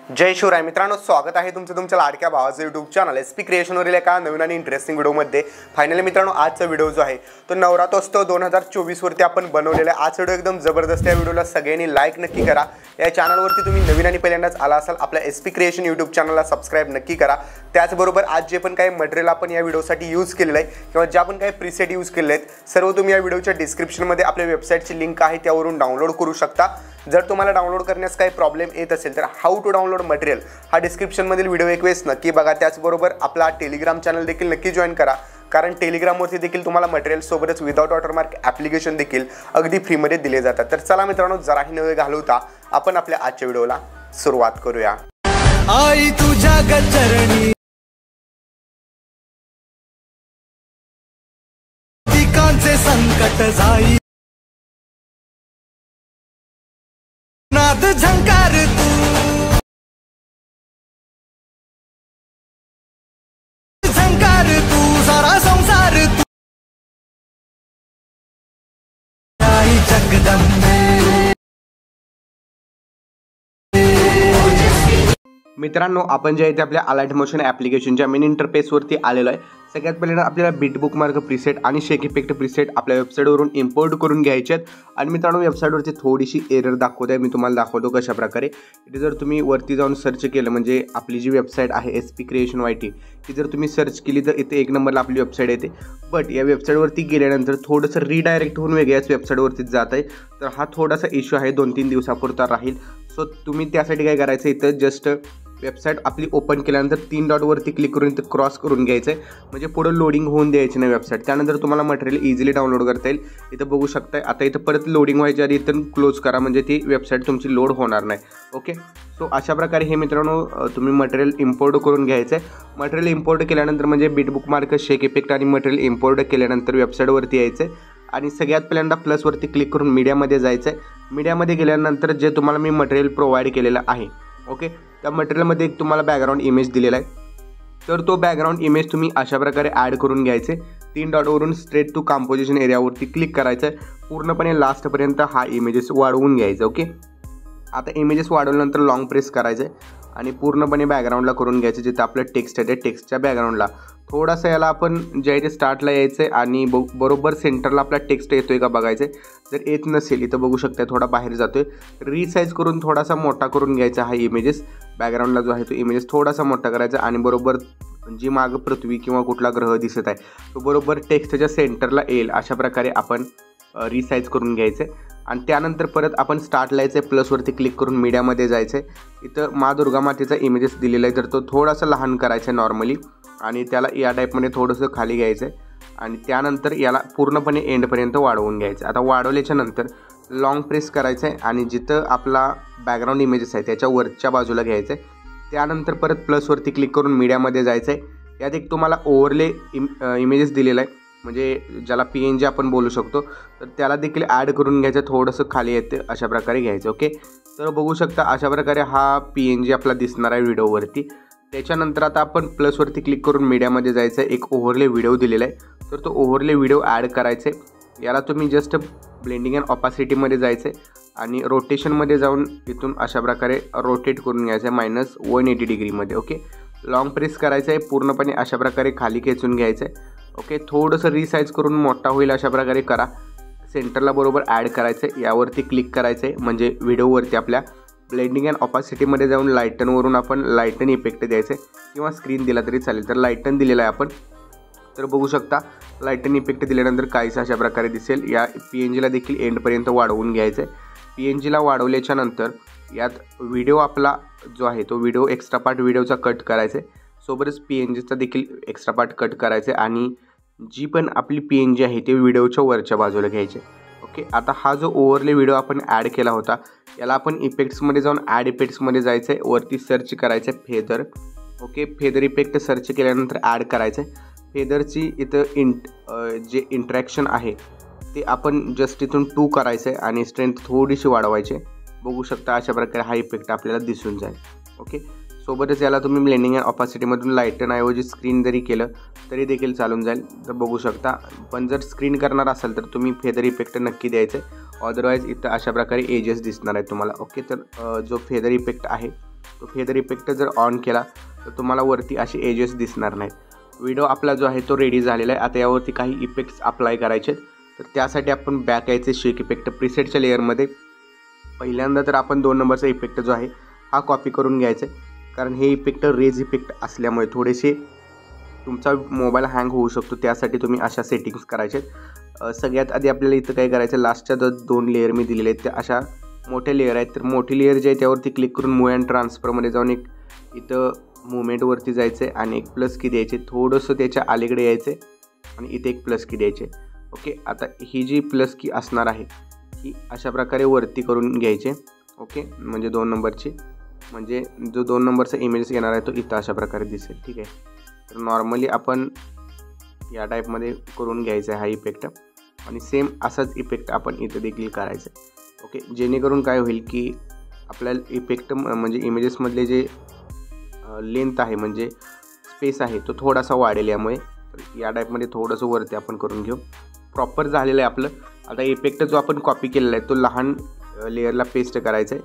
जय शिवराय मित्रांनो, स्वागत आहे तुमचं तुमच्या लाडक्या भावाचं यूट्यूब चॅनल एसपी क्रिएशनवरील एका नवीन आणि इंटरेस्टिंग व्हिडिओमध्ये। फायनली मित्रांनो, आजचा व्हिडिओ जो आहे तो नवरात्रोत्सव 2024 वरती आपण बनवलेला आहे। आज व्हिडिओ एकदम जबरदस्त आहे। व्हिडिओला सगळ्यांनी लाईक नक्की करा। या चॅनलवरती तुम्ही नवीन आणि पहिल्यांदाच आला असाल, आपल्या एसपी क्रिएशन यूट्यूब चॅनलला सबस्क्राइब नक्की करा। त्याचबरोबर आज जे पण काही मटेरियल आपण या व्हिडिओसाठी यूज केलेलं आहे किंवा ज्या पण काही प्रीसेट यूज केले आहेत, सर्व तुम्ही या व्हिडिओच्या डिस्क्रिप्शनमध्ये आपल्या वेबसाईटची लिंक आहे त्यावरून डाउनलोड करू शकता। जर तुम्हाला डाउनलोड करण्यास काही प्रॉब्लेम येत असेल तर हाऊ टू डाउनलोड मटेरियल हा डिस्क्रिप्शनमधील व्हिडिओ एक वेळेस नक्की बघा। त्याचबरोबर आपला टेलिग्राम चॅनल देखील नक्की जॉइन करा, कारण टेलिग्रामवरती देखील तुम्हाला मटेरियल सोबतच विदाउट वॉटरमार्क ॲप्लिकेशन देखील अगदी फ्रीमध्ये दिले जातात। तर चला मित्रांनो, जराही न वेळ घालवता आपण आपल्या आजच्या व्हिडिओला सुरुवात करूया। आई तुझ्या गचरणी पिकांचे संकट जाई, नाद झंकार तू झंकार तू सारा संसार तू आई जगदंबे। मित्रांनो, आपण जे आहे ते आपल्या अलाइट मोशन ॲप्लिकेशनच्या मेन इंटरफेसवरती आलेलो आहे। सगळ्यात पहिल्यांदा आपल्याला बीट बुकमार्क प्रीसेट आणि शेक इफेक्ट प्रीसेट आपल्या वेबसाईटवरून इम्पोर्ट करून घ्यायचे आहेत। आणि मित्रांनो, वेबसाईटवरती थोडीशी एरर दाखवत आहे, मी तुम्हाला दाखवतो कशा प्रकारे। इथे जर तुम्ही वरती जाऊन सर्च केलं, म्हणजे आपली जी वेबसाईट आहे एसपी क्रिएशन YT, ती जर तुम्ही सर्च केली तर इथे एक नंबरला आपली वेबसाईट येते। बट या वेबसाईटवरती गेल्यानंतर थोडंसं रिडायरेक्ट होऊन वेगळ्याच वेबसाईटवरतीच जात आहे। तर हा थोडासा इश्यू आहे, 2-3 दिवसापुरता राहील। सो तुम्ही त्यासाठी काय करायचं, इथं जस्ट वेबसाईट आपली ओपन केल्यानंतर 3 डॉटवरती क्लिक करून इथं क्रॉस करून घ्यायचं आहे, म्हणजे पुढे लोडिंग होऊन द्यायची नाही वेबसाईट। त्यानंतर तुम्हाला मटेरियल इझिली डाउनलोड करता येईल। इथं बघू शकता, आता इथं परत लोडिंग व्हायच्या आधी इथं क्लोज करा, म्हणजे ती वेबसाईट तुमची लोड होणार नाही। ओके, सो अशा प्रकारे हे मित्रांनो तुम्ही मटेरियल इम्पोर्ट करून घ्यायचं आहे। मटेरियल इम्पोर्ट केल्यानंतर म्हणजे बीट बुकमार्क, शेक इफेक्ट आणि मटेरियल इम्पोर्ट केल्यानंतर वेबसाईटवरती यायचं आहे आणि सगळ्यात पहिल्यांदा प्लसवरती क्लिक करून मीडियामध्ये जायचं आहे। मीडियामध्ये गेल्यानंतर जे तुम्हाला मी मटेरियल प्रोव्हाइड केलेलं आहे, ओके, त्या मटेरियलमध्ये एक तुम्हाला बॅकग्राऊंड इमेज दिलेला आहे। तर तो बॅकग्राऊंड इमेज तुम्ही अशा प्रकारे ॲड करून घ्यायचे। 3 डॉटवरून स्ट्रेट टू कंपोजिशन एरियावरती क्लिक करायचं आहे। पूर्णपणे लास्टपर्यंत हा इमेजेस वाढवून घ्यायचा। ओके, आता इमेजेस वाढवल्यानंतर लॉंग प्रेस करायचं आहे आणि पूर्णपणे बॅकग्राऊंडला करून घ्यायचं। जिथं आपलं टेक्स्ट आहे त्या टेक्स्टच्या बॅकग्राऊंडला थोडासा याला आपण जे आहे ते स्टार्टला यायचं आहे आणि बरोबर सेंटरला आपला टेक्स्ट येतो आहे का बघायचं आहे। जर येत नसेल, इथं बघू शकता थोडा बाहेर जातो आहे, रिसाईज करून थोडासा मोठा करून घ्यायचा। हा इमेजेस बॅकग्राऊंडला जो आहे तो इमेजेस थोडासा मोठा करायचा आणि बरोबर जी मागं पृथ्वी किंवा कुठला ग्रह दिसत आहे तो बरोबर टेक्स्टच्या सेंटरला येईल अशा प्रकारे आपण रिसाईज करून घ्यायचं आहे। आणि त्यानंतर परत आपण स्टार्टला यायचं आहे, प्लसवरती क्लिक करून मीडियामध्ये जायचं आहे। इथं माँ दुर्गा मातेचा इमेजेस दिलेला आहे, तर तो थोडासा लहान करायचा आहे नॉर्मली आणि त्याला या टाईपमध्ये थोडंसं खाली घ्यायचं आहे आणि त्यानंतर याला पूर्णपणे एंडपर्यंत वाढवून घ्यायचं। आता वाढवल्याच्या नंतर लॉंग प्रेस करायचं आहे आणि जिथं आपला बॅकग्राऊंड इमेजेस आहे त्याच्या वरच्या बाजूला घ्यायचं आहे। त्यानंतर परत प्लसवरती क्लिक करून मीडियामध्ये जायचं आहे। यात एक तुम्हाला ओव्हरले इमेजेस दिलेला आहे, म्हणजे ज्याला PNG आपण बोलू शकतो, तर त्याला देखील ॲड करून घ्यायचं। थोडंसं खाली येते अशा प्रकारे घ्यायचं। ओके, तर बघू शकता अशा प्रकारे हा PNG आपला दिसणार आहे व्हिडिओवरती। त्याच्यानंतर आता आपण प्लसवरती क्लिक करून मीडियामध्ये जायचं आहे। एक ओव्हरले व्हिडिओ दिलेला आहे, तर तो ओव्हरले व्हिडिओ ॲड करायचा आहे। याला तुम्ही जस्ट ब्लेंडिंग अँड ऑपासिटीमध्ये जायचं आहे आणि रोटेशनमध्ये जाऊन इथून अशा प्रकारे रोटेट करून घ्यायचं आहे -180 डिग्रीमध्ये। ओके, लॉंग प्रेस करायचं आहे, पूर्णपणे अशा प्रकारे खाली खेचून घ्यायचं आहे। ओके, थोडंसं रिसाईज करून मोठा होईल अशा प्रकारे करा। सेंटरला बरोबर ॲड करायचं आहे, यावरती क्लिक करायचं आहे, म्हणजे व्हिडिओवरती आपल्या ब्लेंडिंग अँड ऑपासिटीमध्ये जाऊन लाईटनवरून आपण लाईटन इफेक्ट द्यायचं आहे किंवा स्क्रीन दिला तरी चालेल। तर लाईटन दिलेला आहे आपण, तर बघू शकता लाईटन इफेक्ट दिल्यानंतर काहीसं अशा प्रकारे दिसेल। या PNGला देखील एंडपर्यंत वाढवून घ्यायचं आहे। PNGला वाढवल्याच्या नंतर यात व्हिडिओ आपला जो आहे तो व्हिडिओ एक्स्ट्रा पार्ट व्हिडिओचा कट करायचा आहे, सोबतच PNGचा देखील एक्स्ट्रा पार्ट कट करायचा आहे आणि जी पण आपली PNG आहे ते व्हिडिओच्या वरच्या बाजूला घ्यायचे। ओके, आता हा जो ओव्हरले व्हिडिओ आपण ॲड केला होता याला आपण इफेक्ट्समध्ये जाऊन ॲड इफेक्ट्समध्ये जायचं आहे, वरती सर्च करायचं आहे feather. Okay, feather effect search केल्यानंतर ॲड करायचं आहे। फेदरची इथं जे इंट्रॅक्शन आहे ते आपण जस्ट इथून 2 करायचं आहे आणि स्ट्रेंथ थोडीशी वाढवायची। बघू शकता अशा प्रकारे हा इफेक्ट आपल्याला दिसून जाईल। ओके, सोबतच याला तुम्ही ब्लेंडिंग अँड ऑपासिटीमधून लाईटनऐवजी स्क्रीन जरी केलं तरी देखील चालून जाईल। तर बघू शकता, पण जर स्क्रीन करणार असाल तर तुम्ही फेदर इफेक्ट नक्की द्यायचं। अदरवाईज इथं अशा प्रकारे एजेस दिसणार आहेत तुम्हाला। ओके, तर जो फेदर इफेक्ट आहे तो फेदर इफेक्ट जर ऑन केला तर तुम्हाला वरती असे एजेस दिसणार नाहीत. व्हिडिओ आपला जो आहे तो रेडी झालेला आहे. आता यावरती काही इफेक्ट्स अप्लाय करायचे आहेत. तर त्यासाठी आपण बॅक यायचे शेक इफेक्ट प्रीसेटच्या लेअरमध्ये. पहिल्यांदा तर आपण 2 नंबरचा इफेक्ट जो आहे हा कॉपी करून घ्यायचा आहे, कारण हे इफेक्ट रेज इफेक्ट असल्यामुळे थोडेसे तुमचा मोबाईल हँग होऊ शकतो. त्यासाठी तुम्ही अशा सेटिंग्स करायचे. सगळ्यात आधी आपल्याला इथं काय करायचं, लास्टच्या 2 लेअर मी दिलेले आहेत त्या अशा मोठ्या लेअर आहेत. तर मोठी लेअर जी आहे त्यावरती क्लिक करून मूव अँड ट्रान्सफरमध्ये जाऊन एक इथं मुवमेंटवरती जायचं आहे आणि एक प्लस की द्यायचे, थोडंसं त्याच्या अलीकडे यायचं आहे आणि इथे एक प्लस की द्यायचे. ओके, आता ही जी प्लस की असणार आहे ही अशा प्रकारे वरती करून घ्यायचे. ओके, म्हणजे 2 नंबरची, म्हणजे जो 2 नंबरचा इमेजेस येणार आहे तो इथं अशा प्रकारे दिसेल. ठीक आहे, तर नॉर्मली आपण या टाईपमध्ये करून घ्यायचा आहे हा इफेक्ट आणि सेम असाच इफेक्ट आपण इथं देखील करायचा आहे. ओके, जेणेकरून काय होईल की आपल्याला इफेक्ट म्हणजे इमेजेसमधले जे लेंथ आहे म्हणजे स्पेस आहे तो थोडासा वाढेल यामुळे. तर या टाईपमध्ये थोडंसं वरती आपण करून घेऊ. प्रॉपर झालेलं आहे आपलं. आता इफेक्ट जो आपण कॉपी केलेला आहे तो लहान लेअरला पेस्ट करायचा आहे.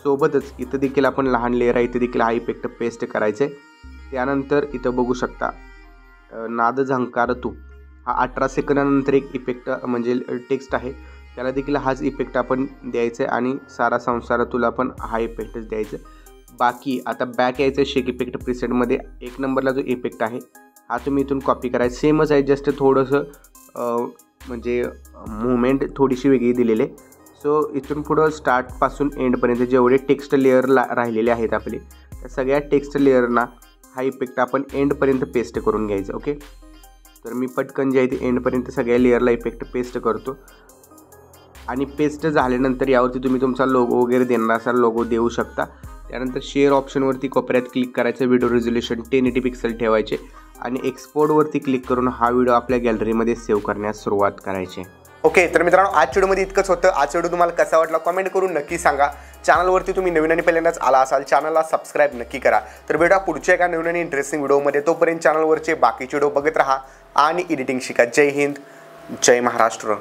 सोबतच इथं देखील आपण लहान लेअर आहे इथं देखील हा इफेक्ट पेस्ट करायचा आहे. त्यानंतर इथं बघू शकता नाद झंकार तू हा 18 सेकंदानंतर एक इफेक्ट म्हणजे टेक्स्ट आहे, त्याला देखील हाच इफेक्ट आपण द्यायचा आहे आणि सारा संसार तुला पण हा इफेक्टच द्यायचा आहे. बाकी आता बॅक यायचं शेक इफेक्ट प्रीसेटमध्ये 1 नंबरला जो इफेक्ट आहे हा तुम्ही इथून कॉपी करायचा. सेमच आहे, जस्ट थोडंसं म्हणजे मुवमेंट थोडीशी वेगळी दिलेली आहे. सो इथून पुढं स्टार्टपासून एंडपर्यंत जेवढे टेक्स्ट लेअर राहिलेले आहेत आपले त्या सगळ्या टेक्स्ट लेअरना हा इफेक्ट आपण एंडपर्यंत पेस्ट करून घ्यायचा. ओके, तर मी पटकन जे आहे ते एंडपर्यंत सगळ्या लेअरला इफेक्ट पेस्ट करतो आणि पेस्ट झाल्यानंतर यावरती तुम्ही तुमचा लोगो वगैरे देणार असाल लोगो देऊ शकता. त्यानंतर शेअर ऑप्शनवरती कोपऱ्यात क्लिक करायचं, व्हिडिओ रेझोल्युशन 1080 पिक्सल ठेवायचे आणि एक्सपोर्टवरती क्लिक करून हा व्हिडिओ आपल्या गॅलरीमध्ये सेव्ह करण्यास सुरुवात करायची. ओके, तर मित्रांनो आजच्या व्हिडिओमध्ये इतकंच होतं. आजचा व्हिडिओ तुम्हाला कसा वाटला कमेंट करून नक्की सांगा. चॅनलवरती तुम्ही नवीन आणि पहिल्यांदाच आला असाल चॅनलला सबस्क्राईब नक्की करा. तर भेटा पुढच्या एका नवीन आणि इंटरेस्टिंग व्हिडिओमध्ये. तोपर्यंत चॅनलवरचे बाकीचे व्हिडिओ बघत राहा आणि एडिटिंग शिका. जय हिंद, जय महाराष्ट्र.